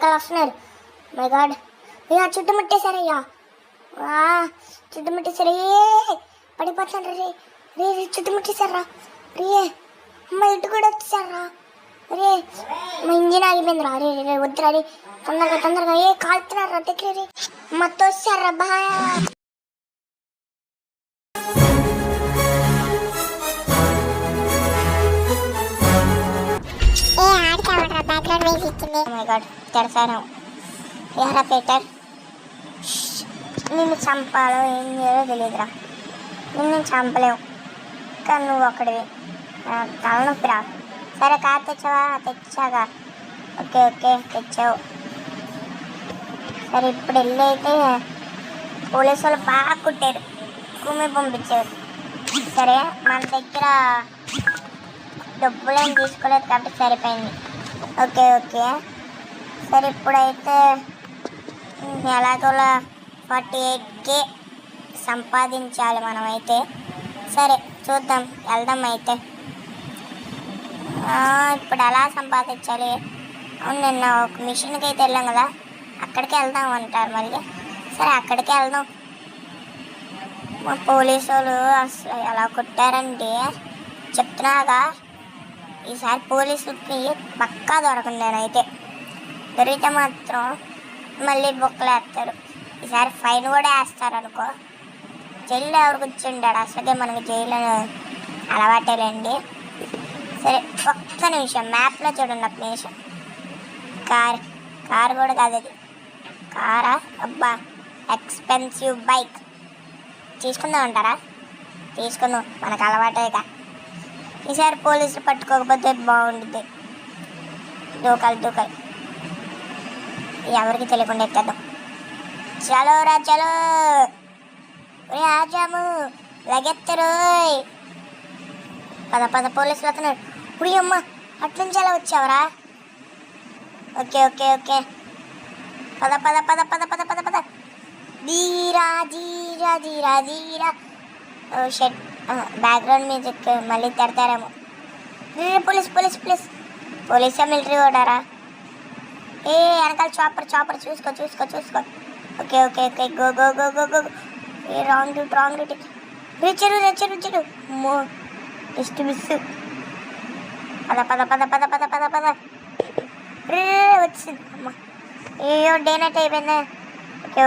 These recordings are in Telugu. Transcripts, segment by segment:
వెనకాల వస్తున్నారు. మై గాడ్, అయ్యా చుట్టుముట్టేశారయ్యా, చుట్టుముట్టేశారు. పడిపోతాను రే రే చుట్టుముట్టేశారా రే. అమ్మ ఇటు కూడా వచ్చేసారా రే. మా ఇంజిన్ ఆగిపోయిందిరా. రే రే వద్దురా రే, తొందరగా తొందరగా కాలుతున్నారా దగ్గర రే. అమ్మ తోసారా బా. తెరసాను ఎరా పీటర్, నిన్ను చంపాలో ఏం చేయాలో తెలియదురా. నిన్ను చంపలేవు, కానీ నువ్వు ఒక్కడివి. తలనొప్పిరా. సరే కార్ తెచ్చావా? తెచ్చాగా. ఓకే ఓకే తెచ్చావు. సరే ఇప్పుడు వెళ్ళి అయితే పోలీసు వాళ్ళు బాగా కుట్టారు, కుమ్మి పంపించారు. సరే మన దగ్గర డబ్బులేం తీసుకోలేదు కాబట్టి సరిపోయింది. ఓకే ఓకే సరే ఇప్పుడైతే ఎలాగోలా 48K సంపాదించాలి మనమైతే. సరే చూద్దాం, వెళ్దాం అయితే. ఇప్పుడు ఎలా సంపాదించాలి? అవును, నిన్న ఒక మిషన్కి అయితే వెళ్ళాం కదా, అక్కడికి వెళ్దాం అంటారు మళ్ళీ. సరే అక్కడికి వెళ్దాం. మా పోలీసు వాళ్ళు అసలు ఎలా కొట్టారంటే చెప్తున్నాగా, ఈసారి పోలీసులకి పక్కా దొరకదు. నేనైతే దొరికితే మాత్రం మళ్ళీ బుక్కలు వేస్తారు. ఈసారి ఫైన్ కూడా వేస్తారు అనుకో. జైల్లో ఎవరు కూర్చుంటాడు? అసలుకే మనకి జైలు అలవాటేలేండి. సరే ఒక్క నిమిషం, మ్యాప్లో చూడండి ఒక్క నిమిషం. కార్ కూడా కాదు అది. కారా? అబ్బా ఎక్స్పెన్సివ్ బైక్. తీసుకుందాం అంటారా? తీసుకుందాం, మనకు అలవాటేగా. ఈసారి పోలీసులు పట్టుకోకపోతే బాగుంటుంది. దూకాలి ఎవరికి తెలియకుండా ఎక్కేద్దాం. చలో రా చలో, ఆజాము లగెత్తరు. పద పోలీసులు వస్తున్నారు. ఉడి అమ్మ, అట్నుంచి ఎలా వచ్చావరా? ఓకే ఓకే ఓకే పద పద పద పద పద పద పద ధీరా ధీరా ధీరా ధీరా. ఓ షెట్, బ్యాక్గ్రౌండ్ మ్యూజిక్ మళ్ళీ తిడతారేమో. పోలీసా మిలిటరీ ఓడారా? వెనకాల చాపర్ చూసుకో. Okay okay okay go go go go go. Wrong route. రెచ్చరు అమ్మో, జస్ట్ మిస్. పద రే వచ్చింది అమ్మ. అయ్యో డే నైట్ అయిపోయింది.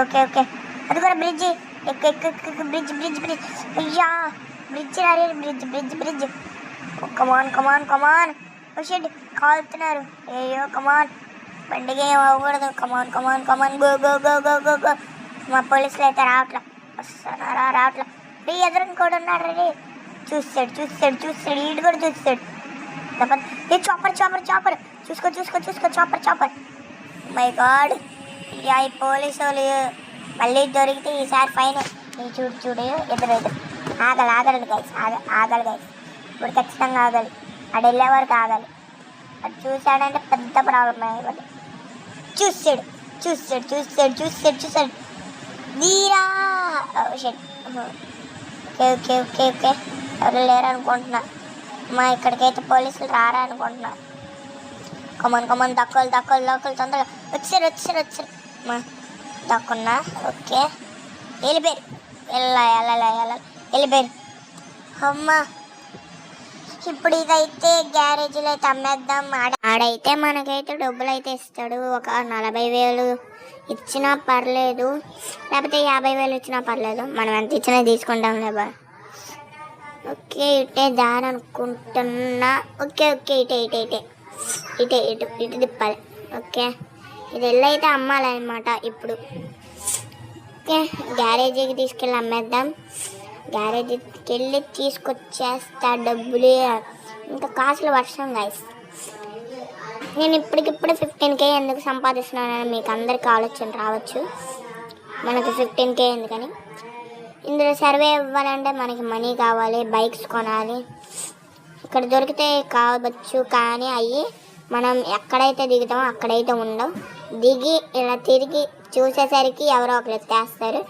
ఓకే అది కూడా బ్రిడ్జ్. బ్రిడ్జ్. అయ్యా బ్రిడ్జ్. కమాన్. ఓ షెడ్ కాలుతున్నారు. అయ్యో కమాన్, బండికి ఏం అవ్వకూడదు. Come on go. మా పోలీసులు అయితే రావట్లా. వస్తున్నారా? రావట్లా. రే ఎదురు కూడా ఉన్నాడు రే. చూస్తాడు ఈడు కూడా చూస్తాడు. చాపర్ చూసుకో. చాపర్. మై గాడ్, ఈ పోలీసు వాళ్ళు మళ్ళీ దొరికితే ఈసారి ఫైన్. చూడు ఎదురు ఆగాలి గైస్. ఇప్పుడు ఖచ్చితంగా ఆగాలి. అటు వెళ్ళే వరకు ఆగాలి. అటు చూసాడంటే పెద్ద ప్రాబ్లం అయ్యేవాడు. చూస్తాడు దీరా. ఓకే ఎవరు లేరు అనుకుంటున్నా. మా ఇక్కడికైతే పోలీసులు రారా అనుకుంటున్నా. కమాన్ దక్కలు తొందరగా వచ్చారు. మా దక్కున్నా. ఓకే వెళ్ళిపోయారు. వెళ్ళిపోయారు. అమ్మా, ఇప్పుడు ఇదైతే గ్యారేజీలో అయితే అమ్మేద్దాం. ఆడైతే మనకైతే డబ్బులు అయితే ఇస్తాడు. ఒక 40,000 ఇచ్చినా పర్లేదు, లేకపోతే 50,000 ఇచ్చినా పర్లేదు. మనం ఎంత ఇచ్చినా తీసుకుంటాం లేబా. ఓకే ఇటే దారి అనుకుంటున్నా. ఓకే ఇటు తిప్పాలి. ఓకే ఇది వెళ్ళైతే అమ్మాలన్నమాట ఇప్పుడు. ఓకే గ్యారేజీకి తీసుకెళ్ళి అమ్మేద్దాం. గ్యారేజీకి వెళ్ళి తీసుకొచ్చేస్తా డబ్బులు. ఇంకా కాసులు వర్షం గైస్. నేను ఇప్పటికిప్పుడు 15K ఎందుకు సంపాదిస్తున్నానని మీకు అందరికీ ఆలోచన రావచ్చు. మనకు 15K ఎందుకని. ఇందులో సర్వే ఇవ్వాలంటే మనకి మనీ కావాలి, బైక్స్ కొనాలి. ఇక్కడ దొరికితే కావచ్చు, కానీ అవి మనం ఎక్కడైతే దిగుతామో అక్కడైతే ఉండవు. దిగి ఇలా తిరిగి చూసేసరికి ఎవరో ఒకరు ఎత్తేస్తారు.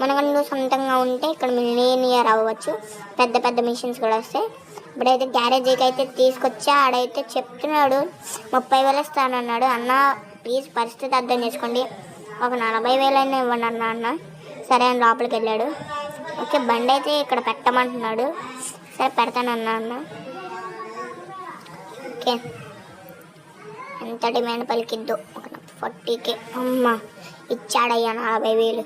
మనకంటూ సొంతంగా ఉంటే ఇక్కడ మిలియనియర్ అవ్వచ్చు. పెద్ద మిషన్స్ కూడా వస్తాయి. ఇప్పుడైతే గ్యారేజీకి అయితే తీసుకొచ్చా. ఆడైతే చెప్తున్నాడు 30,000 ఇస్తానన్నాడు. అన్న ప్లీజ్ పరిస్థితి అర్థం చేసుకోండి. ఒక 40,000 ఇవ్వండి అన్న. సరే అని లోపలికి వెళ్ళాడు. ఓకే, బండి అయితే ఇక్కడ పెట్టమంటున్నాడు. సరే పెడతానన్నా అన్న. ఓకే, ఎంత డిమాండ్ పలికిద్దు? ఒక 40K. అమ్మ ఇచ్చాడయ్యా 40,000.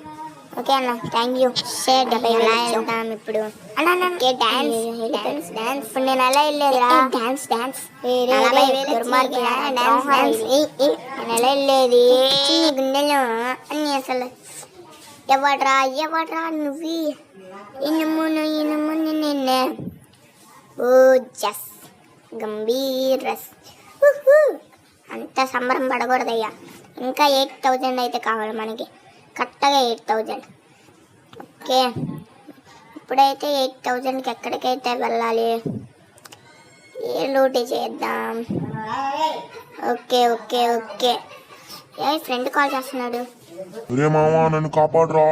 ఓకే అన్న, థ్యాంక్ యూ. షేర్ 70,000 వెళ్తాం ఇప్పుడు అన్న. డాన్స్ ఇప్పుడు నేను ఎలా వెళ్ళేదిరా? డాన్స్ నేను ఎలా వెళ్ళేది? గుండెలో అన్ని అసలు ఎవడ్రా నువ్వు? ఇనుము నిన్నే ఓ జస్ గంభీరస్. అంత సంబరం పడకూడదయ్యా. ఇంకా 8,000 అయితే కావాలి మనకి, కరెక్ట్గా 8,000. ఓకే, ఇప్పుడైతే 8,000కి ఎక్కడికైతే వెళ్ళాలి? ఏ లూటీ చేద్దాం? ఓకే ఫ్రెండ్ కాల్ చేస్తున్నాడు. మామా నన్ను కాపాడరా.